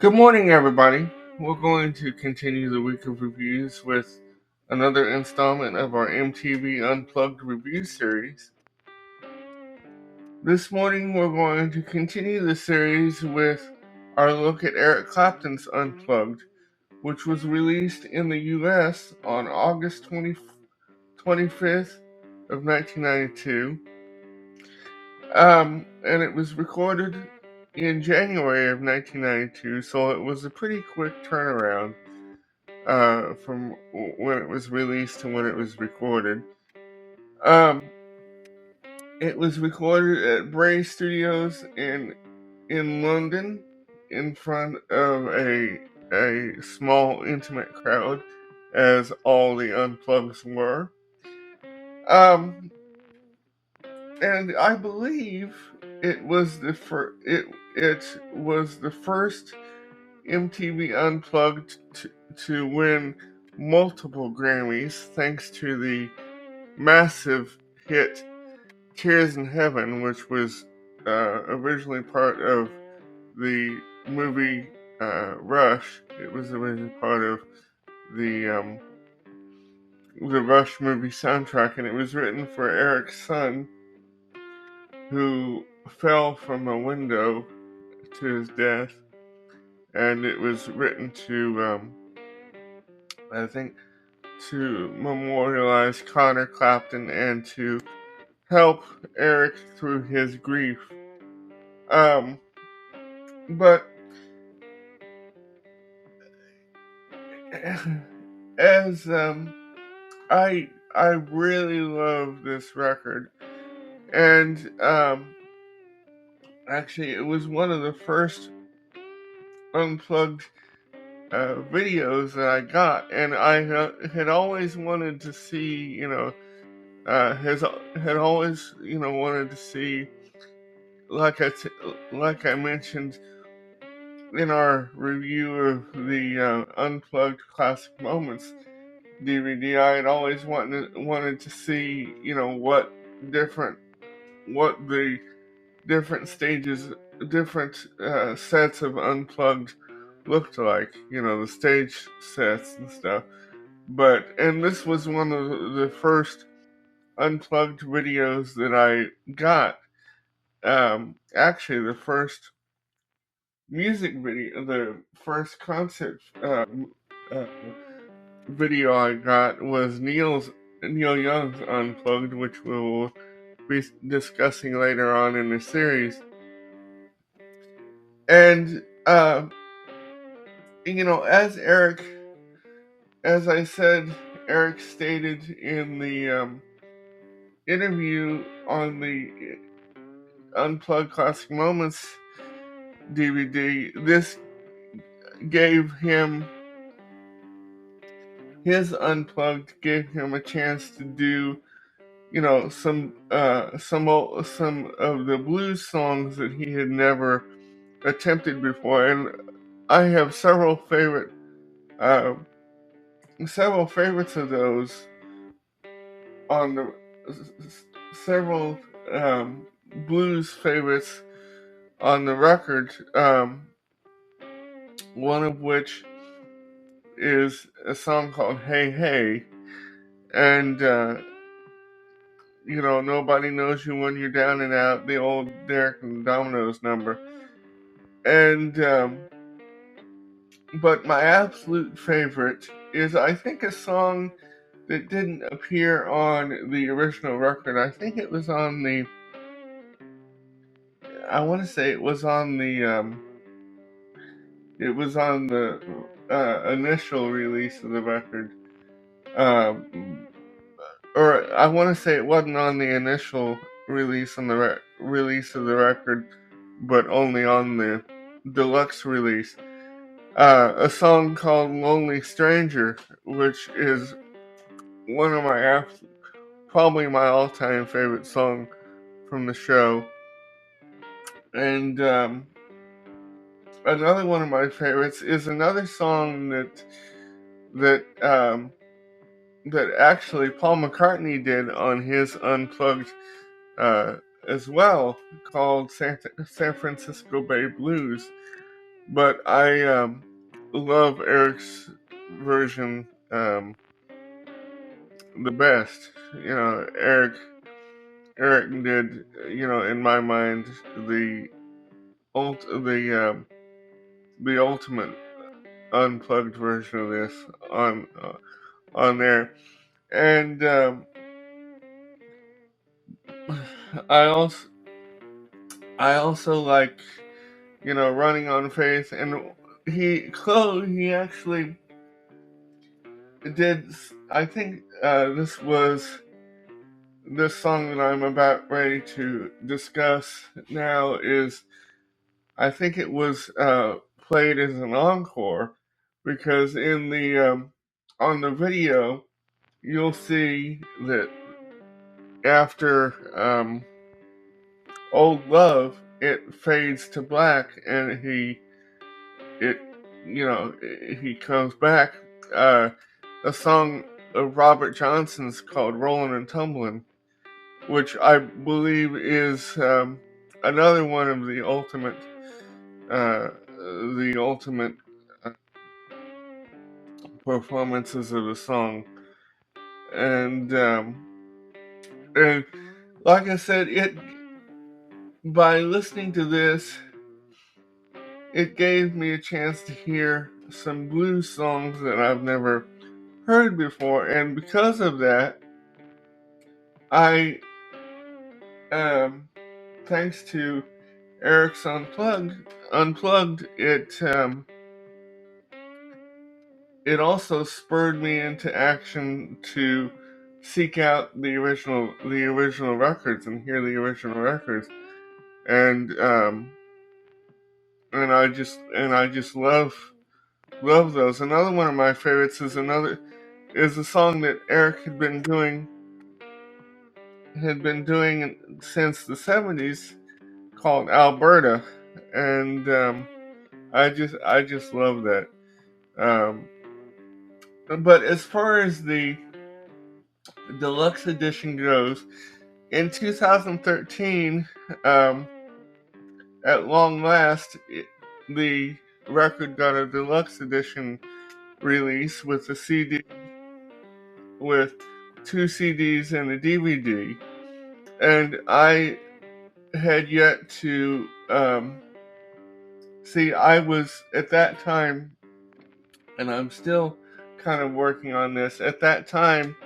Good morning, everybody. We're going to continue the week of reviews with another installment of our MTV Unplugged review series. This morning, we're going to continue the series with our look at Eric Clapton's Unplugged, which was released in the US on August 25th of 1992. And it was recorded in January of 1992, so it was a pretty quick turnaround from when it was released to when it was recorded. It was recorded at Bray Studios in London in front of a small intimate crowd, as all the unplugs were. And I believe it was the first MTV Unplugged to win multiple Grammys, thanks to the massive hit Tears in Heaven, which was originally part of the movie Rush. It was originally part of the Rush movie soundtrack, and it was written for Eric's son, who fell from a window to his death. And it was written to, I think, to memorialize Connor Clapton and to help Eric through his grief. But as I really love this record, and actually it was one of the first unplugged videos that I got, and I had always wanted to see, had always, wanted to see, like I mentioned in our review of the Unplugged Classic Moments DVD, I had always wanted to see, what the different stages, different sets of Unplugged looked like, the stage sets and stuff. And this was one of the first Unplugged videos that I got. Actually, the first music video, the first concert video I got was Neil Young's Unplugged, which we will be discussing later on in the series. And as I said, Eric stated in the interview on the Unplugged Classic Moments DVD, this gave him, his Unplugged gave him a chance to do, some of the blues songs that he had never attempted before. And I have several favorites of those on the several blues favorites on the record. One of which is a song called Hey Hey, and Nobody Knows You When You're Down and Out, the old Derek and Dominoes number. And but my absolute favorite is, I think, a song that didn't appear on the original record. I think it was on the, I want to say it was on the initial release of the record. Or I want to say it wasn't on the initial release of the record, but only on the deluxe release. A song called Lonely Stranger, which is one of probably my all-time favorite song from the show. And another one of my favorites is another song that actually Paul McCartney did on his Unplugged as well, called San Francisco Bay Blues. but I love Eric's version the best. You know, Eric did, in my mind, the the ultimate unplugged version of this on uh, on there, and I also I also like, running on faith, and he actually did. I think this song that I'm about ready to discuss now is, I think it was played as an encore, because in the on the video you'll see that after Old Love it fades to black, and it he comes back. A song of Robert Johnson's called "Rollin' and Tumblin'," which I believe is another one of the ultimate uh, performances of the song. And like I said, it by listening to this, it gave me a chance to hear some blues songs that I've never heard before, and because of that, I thanks to Eric's Unplugged, it also spurred me into action to seek out the original records and hear the original records, and I just love those. Another one of my favorites is a song that Eric had been doing since the '70s, called Alberta, and I just love that. Um, but as far as the deluxe edition goes, in 2013, um, at long last, the record got a deluxe edition release with a CD, with two CDs and a DVD, and I had yet to see. I was at that time, and I'm still kind of working on this. At that time,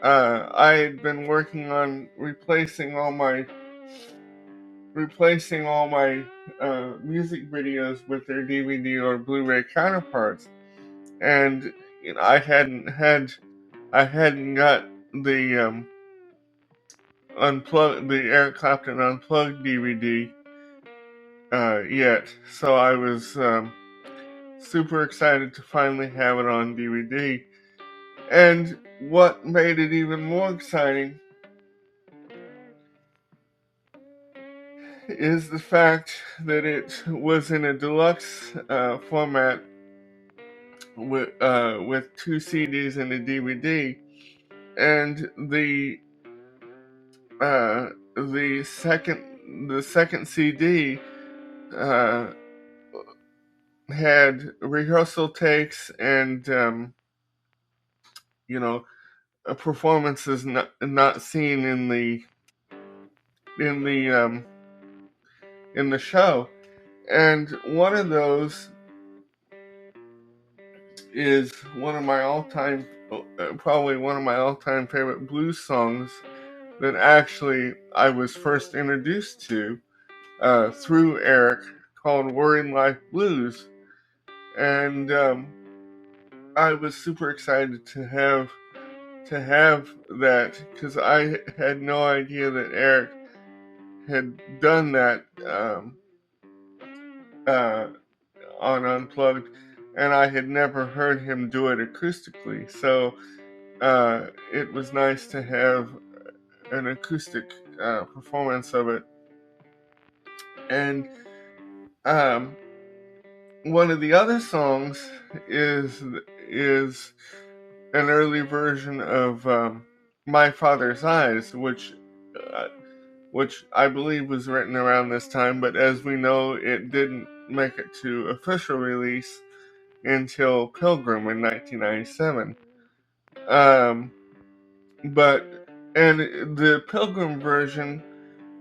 I had been working on replacing all my music videos with their DVD or Blu-ray counterparts, and I hadn't got the the Eric Clapton Unplugged DVD yet, so I was super excited to finally have it on DVD. And what made it even more exciting is the fact that it was in a deluxe format with two CDs and a DVD, and the second CD uh, had rehearsal takes and you know performances not seen in the um, in the show, and one of those is one of my all-time, probably one of my all-time favorite blues songs that actually I was first introduced to through Eric, called "Worried Life Blues," and I was super excited to have that, because I had no idea that Eric had done that uh, on Unplugged, and I had never heard him do it acoustically. So it was nice to have an acoustic performance of it. And um, one of the other songs is an early version of "My Father's Eyes," which uh, which I believe was written around this time, but as we know, it didn't make it to official release until Pilgrim in 1997. Um, but and the Pilgrim version,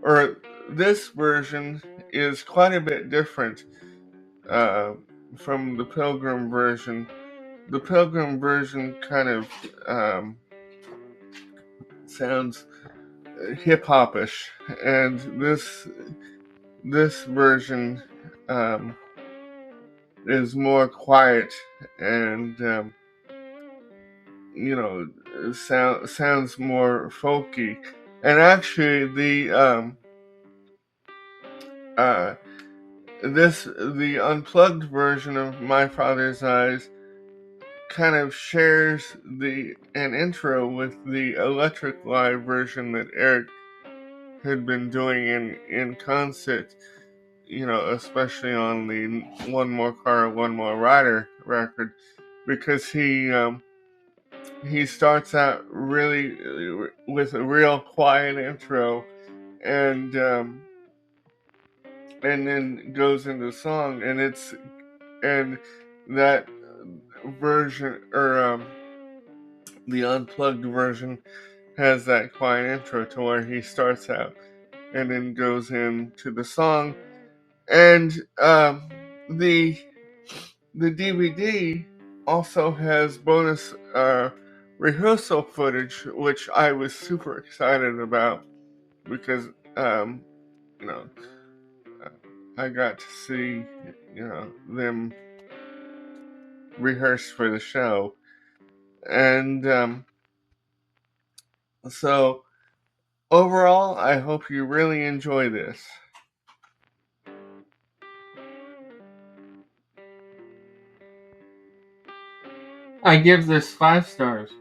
or this version, is quite a bit different uh, from the Pilgrim version. The Pilgrim version kind of sounds hip hopish, and this version um, is more quiet and sounds more folky. And actually, uh, the unplugged version of My Father's Eyes kind of shares the an intro with the electric live version that Eric had been doing in concert, especially on the One More Car, One More Rider record, because he starts out really with a real quiet intro, and then goes into song, and that version, or the unplugged version, has that quiet intro to where he starts out and then goes into the song. And the the DVD also has bonus rehearsal footage, which I was super excited about because you know uh, I got to see them rehearse for the show, and so overall, I hope you really enjoy this. I give this 5 stars.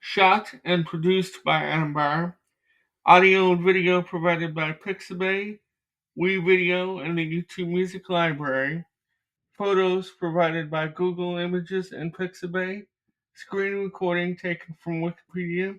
Shot and produced by Adam Barr. Audio and video provided by Pixabay, WeVideo, and the YouTube Music Library. Photos provided by Google Images and Pixabay. Screen recording taken from Wikipedia.